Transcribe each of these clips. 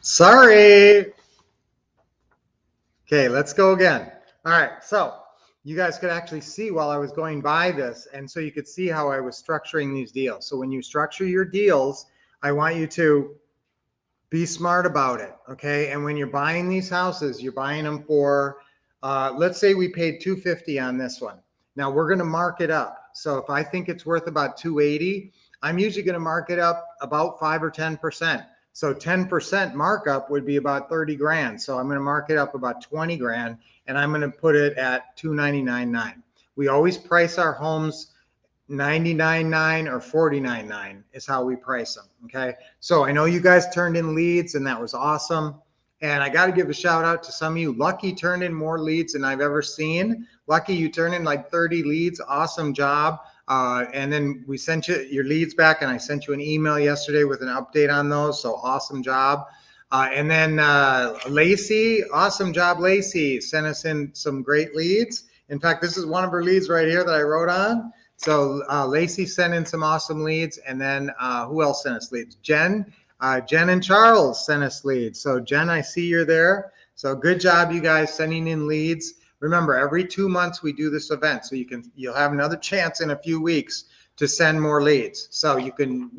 Sorry. Okay, let's go again. All right, so you guys could actually see while I was going by this, and so you could see how I was structuring these deals. So when you structure your deals, I want you to be smart about it, okay? And when you're buying these houses, you're buying them for, let's say we paid $250 on this one. Now we're going to mark it up. So if I think it's worth about $280, I'm usually going to mark it up about 5 or 10%. So 10% markup would be about 30 grand. So I'm going to mark it up about 20 grand, and I'm going to put it at $299.9. We always price our homes $99.9 or $49.9 is how we price them. Okay. So I know you guys turned in leads, and that was awesome. And I got to give a shout out to some of you. Lucky turned in more leads than I've ever seen. Lucky, you turned in like 30 leads. Awesome job. And then we sent you your leads back, and I sent you an email yesterday with an update on those. So awesome job. And then Lacey, awesome job, Lacey, sent us in some great leads. In fact, this is one of her leads right here that I wrote on. So Lacey sent in some awesome leads. And then who else sent us leads? Jen and Charles sent us leads. So Jen, I see you're there. So good job, you guys, sending in leads. Remember, every 2 months we do this event, so you'll have another chance in a few weeks to send more leads. So you can,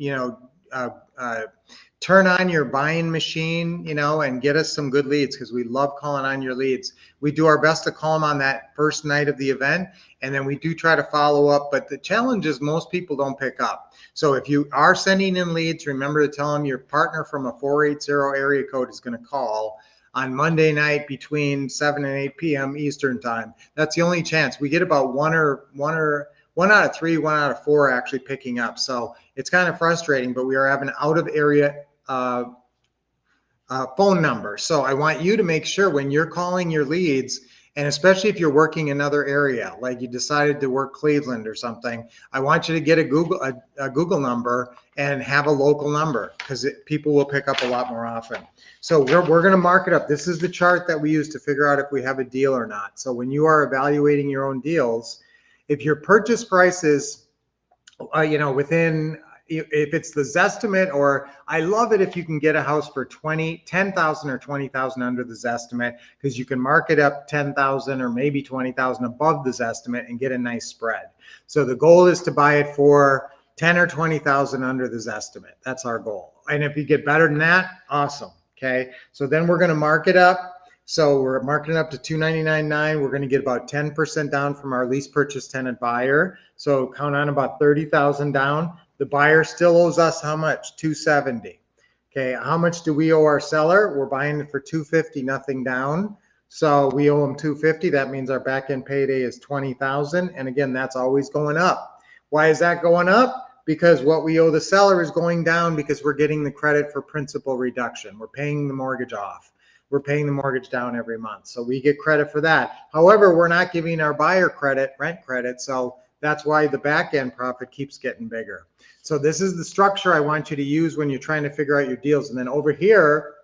turn on your buying machine, and get us some good leads, because we love calling on your leads. We do our best to call them on that first night of the event, and then we do try to follow up. But the challenge is most people don't pick up. So if you are sending in leads, remember to tell them your partner from a 480 area code is going to call on Monday night between 7 and 8 p.m. Eastern time. That's the only chance. We get about one out of three, 1 out of 4 actually picking up. So it's kind of frustrating, but we are having out of area phone number. So I want you to make sure when you're calling your leads, and especially if you're working another area, like you decided to work Cleveland or something, I want you to get a Google number and have a local number, because people will pick up a lot more often. So we're going to mark it up. This is the chart that we use to figure out if we have a deal or not. So when you are evaluating your own deals, if your purchase price is, within, if it's the Zestimate, or I love it if you can get a house for $10,000 or $20,000 under the Zestimate, because you can mark it up 10,000 or maybe 20,000 above the Zestimate and get a nice spread. So the goal is to buy it for 10 or 20,000 under the Zestimate. That's our goal. And if you get better than that, awesome. Okay. So then we're going to mark it up. So we're marking it up to $299.9. We're going to get about 10% down from our lease purchase tenant buyer. So count on about 30,000 down. The buyer still owes us how much? $270. Okay, how much do we owe our seller? We're buying it for $250, nothing down. So we owe them $250. That means our back end payday is $20,000. And again, that's always going up. Why is that going up? Because what we owe the seller is going down, because we're getting the credit for principal reduction. We're paying the mortgage off. We're paying the mortgage down every month. So we get credit for that. However, we're not giving our buyer rent credit. So that's why the back end profit keeps getting bigger. So this is the structure I want you to use when you're trying to figure out your deals. And then over here,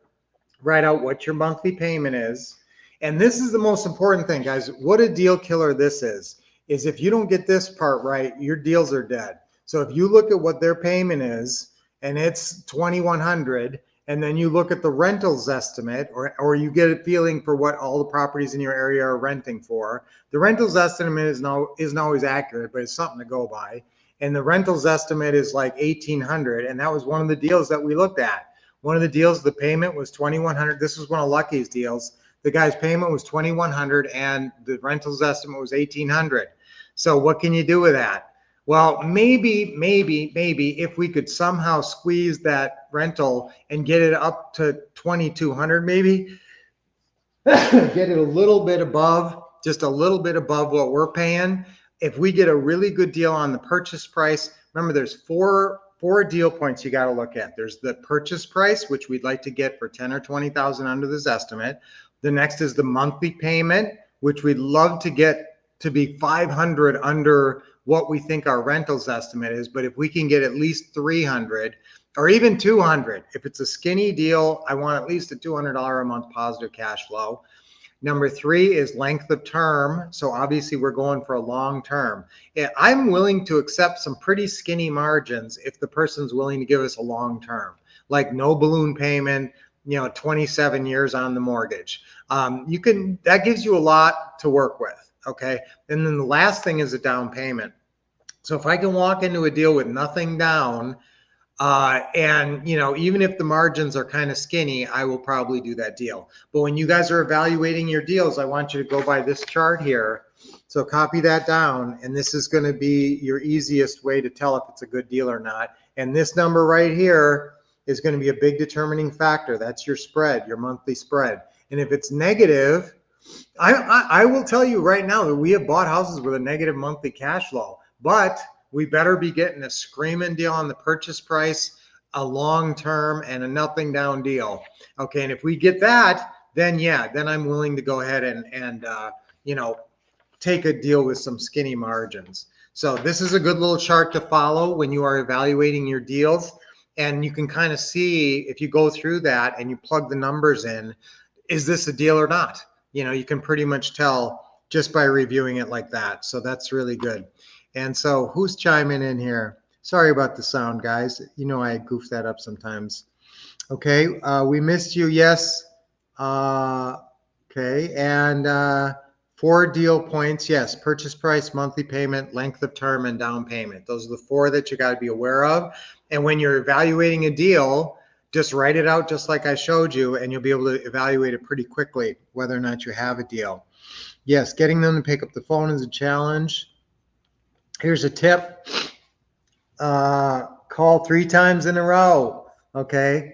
write out what your monthly payment is. And this is the most important thing, guys. What a deal killer this is if you don't get this part right, your deals are dead. So if you look at what their payment is, and it's $2,100, and then you look at the rentals estimate, or you get a feeling for what all the properties in your area are renting for. The rentals estimate isn't always accurate, but it's something to go by. And the rentals estimate is like $1,800, and that was one of the deals that we looked at. One of the deals, the payment was $2,100. This was one of Lucky's deals. The guy's payment was $2,100, and the rentals estimate was $1,800. So what can you do with that? Well, maybe if we could somehow squeeze that rental and get it up to $2,200, maybe get it a little bit above, just a little bit above what we're paying. If we get a really good deal on the purchase price, remember there's four deal points you got to look at. There's the purchase price, which we'd like to get for 10 or 20,000 under this estimate. The next is the monthly payment, which we'd love to get to be 500 under what we think our rentals estimate is. But if we can get at least 300 or even 200, if it's a skinny deal, I want at least a $200 a month positive cash flow. Number 3 is length of term. So obviously we're going for a long term. I'm willing to accept some pretty skinny margins if the person's willing to give us a long term, like no balloon payment, 27 years on the mortgage. That gives you a lot to work with. Okay. And then the last thing is a down payment. So if I can walk into a deal with nothing down, and even if the margins are kind of skinny, I will probably do that deal. But when you guys are evaluating your deals, I want you to go by this chart here. So copy that down, and this is going to be your easiest way to tell if it's a good deal or not. And this number right here is going to be a big determining factor. That's your spread, your monthly spread. And if it's negative, I will tell you right now that we have bought houses with a negative monthly cash flow, but we better be getting a screaming deal on the purchase price, a long-term and a nothing down deal. Okay. And if we get that, then yeah, then I'm willing to go ahead and take a deal with some skinny margins. So this is a good little chart to follow when you are evaluating your deals. And you can kind of see, if you go through that and you plug the numbers in, is this a deal or not? You can pretty much tell just by reviewing it like that. So that's really good. And so who's chiming in here? Sorry about the sound, guys. I goof that up sometimes. Okay, we missed you. Yes. Okay, and 4 deal points. Yes, purchase price, monthly payment, length of term, and down payment. Those are the 4 that you got to be aware of. And when you're evaluating a deal, just write it out just like I showed you, and you'll be able to evaluate it pretty quickly, whether or not you have a deal. Yes, getting them to pick up the phone is a challenge. Here's a tip. Call 3 times in a row. Okay.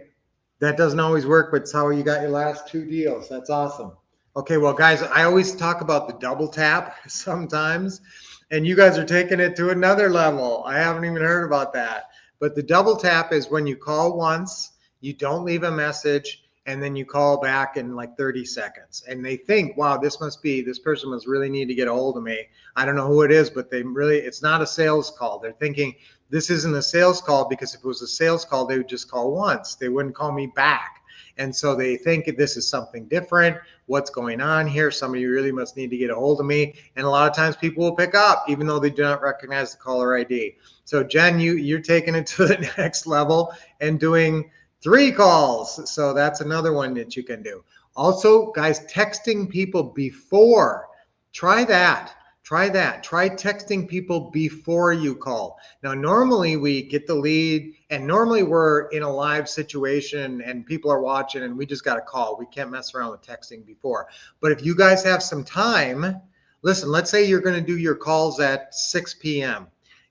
That doesn't always work, but it's how you got your last 2 deals. That's awesome. Okay. Well, guys, I always talk about the double tap sometimes, and you guys are taking it to another level. I haven't even heard about that. But the double tap is when you call once, you don't leave a message, and then you call back in like 30 seconds. And they think, wow, this person must really need to get a hold of me. I don't know who it is, but it's not a sales call. They're thinking this isn't a sales call, because if it was a sales call, they would just call once. They wouldn't call me back. And so they think this is something different. What's going on here? Somebody really must need to get a hold of me. And a lot of times people will pick up, even though they do not recognize the caller ID. So Jen, you're taking it to the next level and doing 3 calls. So that's another one that you can do. Also, guys, texting people before. Try that. Try texting people before you call. Now, normally we get the lead, and normally we're in a live situation and people are watching and we just got to call. We can't mess around with texting before. But if you guys have some time, listen, let's say you're going to do your calls at 6 p.m.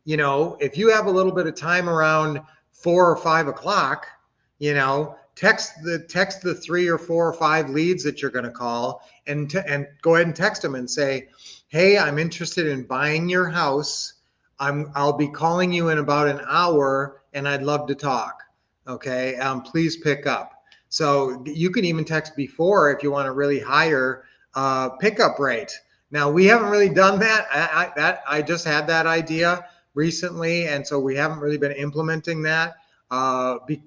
If you have a little bit of time around 4 or 5 o'clock, text the 3 or 4 or 5 leads that you're going to call, and go ahead and text them and say, hey, I'm interested in buying your house. I'll be calling you in about an hour, and I'd love to talk. Okay, please pick up. So you can even text before if you want a really higher pickup rate. Now, we haven't really done that. I just had that idea recently, and so we haven't really been implementing that.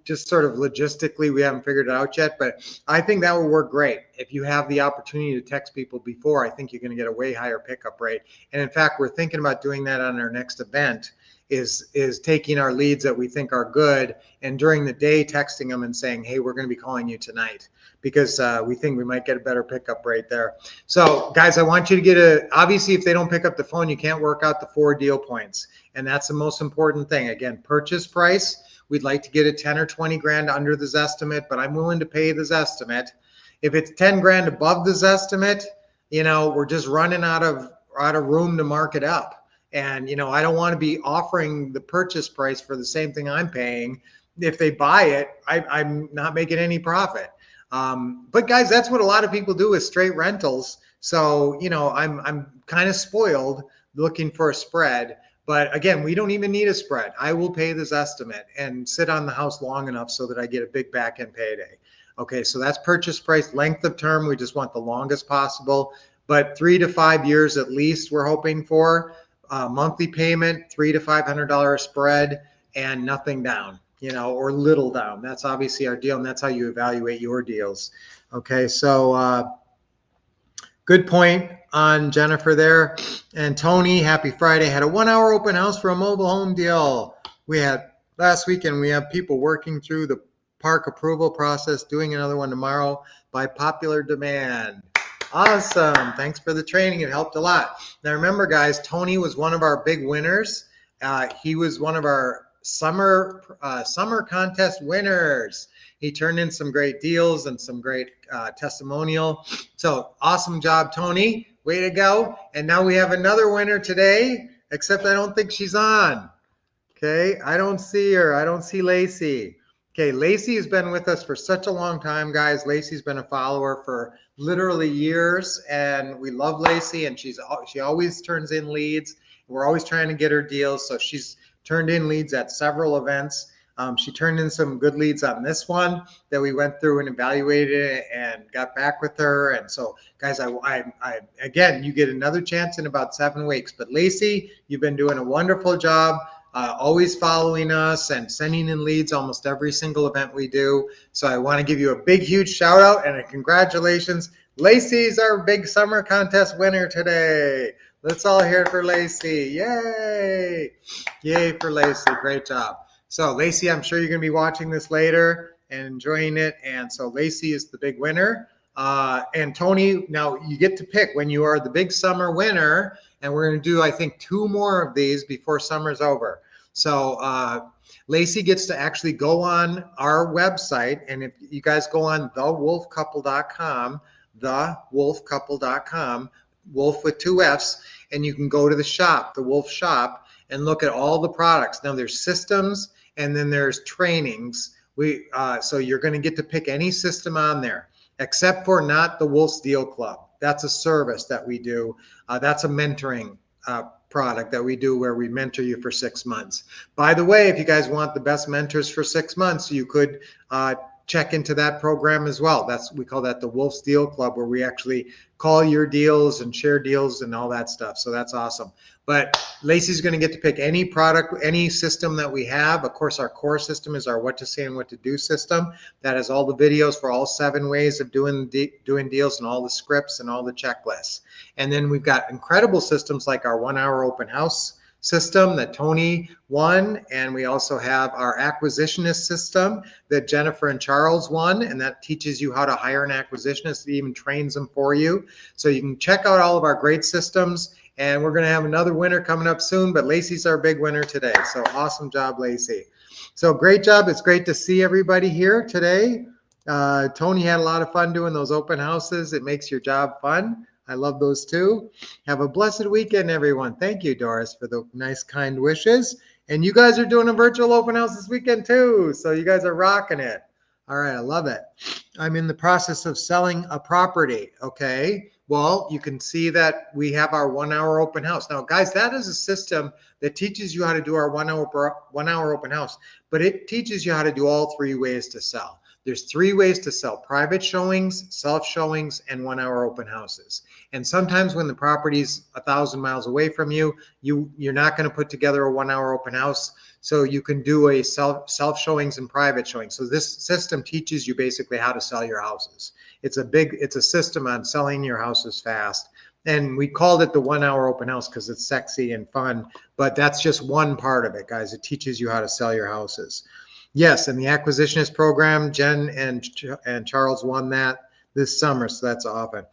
Just sort of logistically, we haven't figured it out yet, but I think that will work great. If you have the opportunity to text people before, I think you're going to get a way higher pickup rate. And in fact, we're thinking about doing that on our next event, is taking our leads that we think are good, and during the day texting them and saying, hey, we're going to be calling you tonight, because we think we might get a better pickup rate there. So guys, I want you to obviously, if they don't pick up the phone, you can't work out the 4 deal points. And that's the most important thing. Again, purchase price. We'd like to get a 10 or 20 grand under the Zestimate, but I'm willing to pay the Zestimate. If it's 10 grand above the Zestimate, we're just running out of room to mark it up. And, I don't want to be offering the purchase price for the same thing I'm paying. If they buy it, I'm not making any profit. But guys, that's what a lot of people do with straight rentals. So, I'm kind of spoiled looking for a spread. But again, we don't even need a spread. I will pay this estimate and sit on the house long enough so that I get a big back end payday. Okay, so that's purchase price. Length of term, we just want the longest possible, but 3 to 5 years at least we're hoping for. Monthly payment, $300 to $500 spread, and nothing down, or little down. That's obviously our deal, and that's how you evaluate your deals. Okay, so good point on Jennifer there. And Tony, happy Friday. Had a 1-hour open house for a mobile home deal. We had last weekend, we have people working through the park approval process, doing another one tomorrow by popular demand. Awesome. Thanks for the training. It helped a lot. Now remember, guys, Tony was one of our big winners. He was one of our summer contest winners. He turned in some great deals and some great testimonial. So awesome job, Tony. Way to go. And now we have another winner today, except I don't think she's on. Okay, I don't see her. I don't see Lacey. Okay, Lacey has been with us for such a long time, guys. Lacey's been a follower for literally years, and we love Lacey, and she always turns in leads. We're always trying to get her deals, so she's turned in leads at several events. She turned in some good leads on this one that we went through and evaluated and got back with her. And so, guys, I again, you get another chance in about 7 weeks. But Lacey, you've been doing a wonderful job. Always following us and sending in leads almost every single event we do. So I want to give you a big, huge shout out and a congratulations. Lacey's our big summer contest winner today. Let's all hear it for Lacey. Yay! Yay for Lacey. Great job. So Lacey, I'm sure you're going to be watching this later and enjoying it. And so Lacey is the big winner. And Tony, now you get to pick when you are the big summer winner. And we're going to do, I think, 2 more of these before summer's over. So Lacey gets to actually go on our website. And if you guys go on thewolfcouple.com, thewolfcouple.com, Wolf with 2 F's, and you can go to the shop, the Wolf shop, and look at all the products. Now there's systems and then there's trainings. So you're going to get to pick any system on there, except for not the Wolf's Deal Club. That's a service that we do. That's a mentoring product that we do where we mentor you for 6 months. By the way, if you guys want the best mentors for 6 months, you could check into that program as well. We call that the Wolf's Deal Club, where we actually call your deals and share deals and all that stuff. So that's awesome. But Lacey's going to get to pick any product, any system that we have. Of course, our core system is our what to say and what to do system. That has all the videos for all 7 ways of doing deals and all the scripts and all the checklists. And then we've got incredible systems like our 1-hour open house system that Tony won, and we also have our acquisitionist system that Jennifer and Charles won, and that teaches you how to hire an acquisitionist. It even trains them for you. So you can check out all of our great systems, and we're going to have another winner coming up soon, but Lacey's our big winner today. So awesome job, Lacey. So great job. It's great to see everybody here today. Tony had a lot of fun doing those open houses. It makes your job fun. I love those too. Have a blessed weekend, everyone. Thank you, Doris, for the nice, kind wishes. And you guys are doing a virtual open house this weekend too. So you guys are rocking it. All right, I love it. I'm in the process of selling a property. Okay. Well, you can see that we have our 1-hour open house. Now, guys, that is a system that teaches you how to do our 1-hour open house, but it teaches you how to do all 3 ways to sell. There's 3 ways to sell: private showings, self showings, and 1-hour open houses. And sometimes when the property's 1,000 miles away from you, you're not going to put together a 1-hour open house. So you can do a self showings and private showings. So this system teaches you basically how to sell your houses. It's a system on selling your houses fast. And we called it the 1-hour open house because it's sexy and fun, but that's just one part of it, guys. It teaches you how to sell your houses. Yes, and the acquisitionist program, Jen and Charles won that this summer, so that's awesome.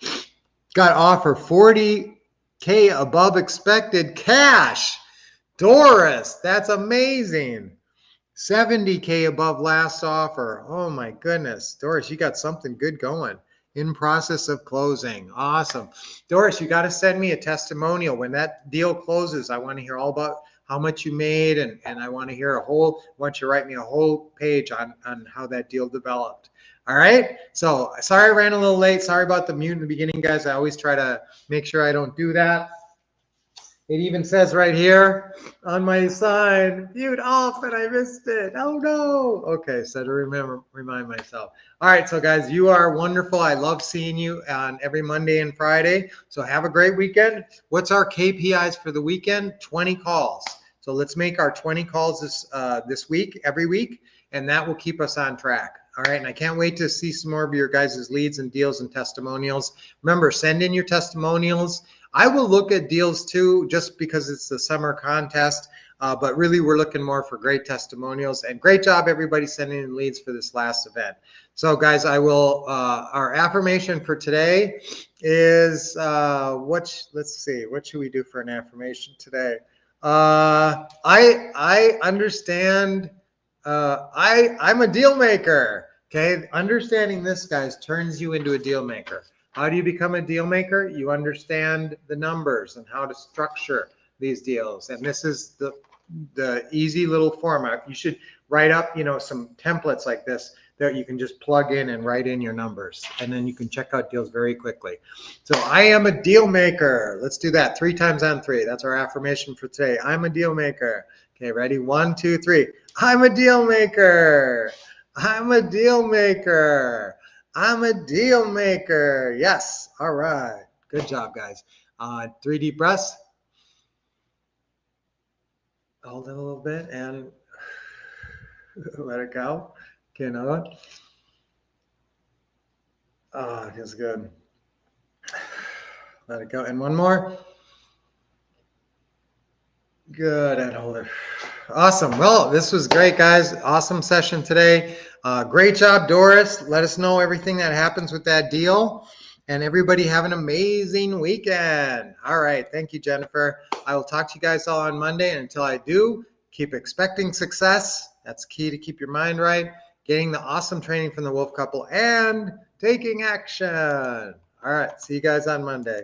Got offer 40K above expected cash. Doris, that's amazing. 70K above last offer. Oh my goodness. Doris, you got something good going. In process of closing. Awesome. Doris, you got to send me a testimonial. When that deal closes, I want to hear all about how much you made, and I want to hear I want you to write me a whole page on how that deal developed. All right. So sorry I ran a little late. Sorry about the mute in the beginning, guys. I always try to make sure I don't do that. It even says right here on my sign, mute off, and I missed it. Oh no. Okay, so to remind myself. All right, so guys, you are wonderful. I love seeing you on every Monday and Friday. So have a great weekend. What's our KPIs for the weekend? 20 calls. So let's make our 20 calls this week, every week, and that will keep us on track. All right, and I can't wait to see some more of your guys' leads and deals and testimonials. Remember, send in your testimonials. I will look at deals too, just because it's the summer contest. But really, we're looking more for great testimonials, and great job everybody sending in leads for this last event. So guys, I will, our affirmation for today is, let's see, what should we do for an affirmation today? I understand, I'm a deal maker. Okay. Understanding this, guys, turns you into a deal maker. How do you become a deal maker? You understand the numbers and how to structure these deals. And this is the easy little format. You should write up, some templates like this that you can just plug in and write in your numbers. And then you can check out deals very quickly. So I am a deal maker. Let's do that 3 times on 3. That's our affirmation for today. I'm a deal maker. Okay, ready? 1, 2, 3. I'm a deal maker. I'm a deal maker. I'm a deal maker. Yes. All right. Good job, guys. 3 deep breaths. Hold it a little bit and let it go. Okay, another one. Oh, it feels good. Let it go. And one more. Good. And hold it. Awesome. Well, this was great, guys. Awesome session today. Great job, Doris. Let us know everything that happens with that deal. And everybody have an amazing weekend. All right. Thank you, Jennifer. I will talk to you guys all on Monday. And until I do, keep expecting success. That's key to keep your mind right. Getting the awesome training from the Wolf Couple and taking action. All right. See you guys on Monday.